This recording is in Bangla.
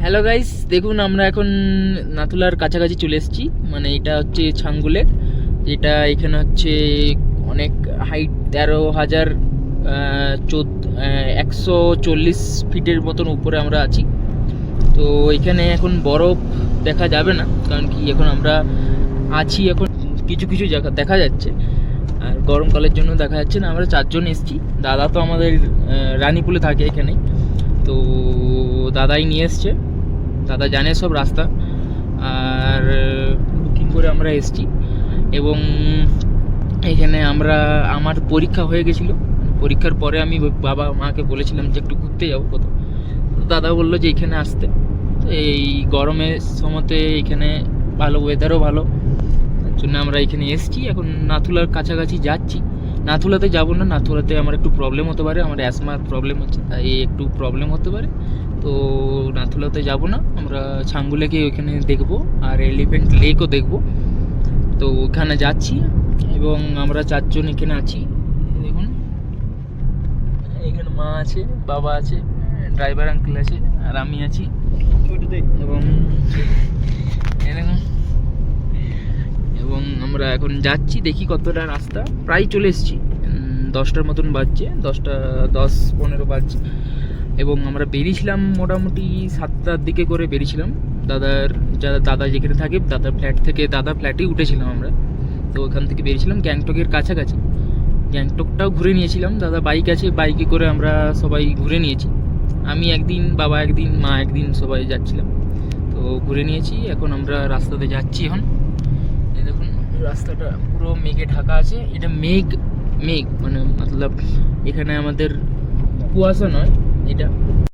হ্যালো গাইস, দেখুন আমরা এখন নাথুলার কাছাকাছি চলে এসেছি। মানে এটা হচ্ছে ছাঙ্গু লেক, যেটা এখানে হচ্ছে অনেক হাইট 140 ফিটের মতন উপরে আমরা আছি। তো এখানে এখন বরফ দেখা যাবে না, কারণ কি এখন আমরা আছি, এখন কিছু কিছু জায়গা দেখা যাচ্ছে, আর গরমকালের জন্য দেখা যাচ্ছে না। আমরা 4 জন এসেছি। দাদা তো আমাদের রানীপুলে থাকে এখানে, তো দাদাই নিয়ে এসছে। দাদা জানে সব রাস্তা, আর বুকিং করে আমরা এসেছি। এবং এখানে আমার পরীক্ষা হয়ে গেছিলো। পরীক্ষার পরে আমি বাবা মাকে বলেছিলাম যে একটু ঘুরতে যাবো কোথাও। দাদা বললো যে এখানে আসতে। তো এই গরমের সময়তে এখানে ভালো, ওয়েদারও ভালো, তার জন্য আমরা এখানে এসেছি। এখন নাথুলার কাছাকাছি যাচ্ছি। নাথুলাতে যাবো না, নাথুলাতে আমার একটু প্রবলেম হতে পারে, আমার অ্যাসমার প্রবলেম হচ্ছে, তাই একটু প্রবলেম হতে পারে। তো নাথুলাতে যাব না, আমরা ছাঙ্গু লেকে ওইখানে দেখবো, আর এলিফ্যান্ট লেকও দেখবো। তো ওখানে যাচ্ছি এবং আমরা 4 জন এখানে আছি। দেখুন এখানে মা আছে, বাবা আছে, ড্রাইভার আঙ্কেল আছে, আর আমি আছি। এবং এবং আমরা এখন যাচ্ছি, দেখি কতটা রাস্তা। প্রায় চলে এসেছি, 10টার মতন বাজছে, 10টা 10-15 বাজছে। এবং আমরা বেরিয়েছিলাম মোটামুটি 7টার দিকে করে বেরিয়েছিলাম। দাদা যেখানে থাকে, দাদা ফ্ল্যাটেই উঠেছিলাম আমরা। তো ওখান থেকে বেরিয়েছিলাম গ্যাংটকের কাছাকাছি। গ্যাংটকটাও ঘুরে নিয়েছিলাম, দাদা বাইক আছে, বাইকে করে আমরা সবাই ঘুরে নিয়েছি। আমি একদিন, বাবা একদিন, মা একদিন, সবাই যাচ্ছিলাম। তো ঘুরে নিয়েছি। এখন আমরা রাস্তাতে যাচ্ছি। এখন এই দেখুন রাস্তাটা পুরো মেঘে ঢাকা আছে। এটা মেঘ মানে মতলব এখানে আমাদের কুয়াশা নয়, এটা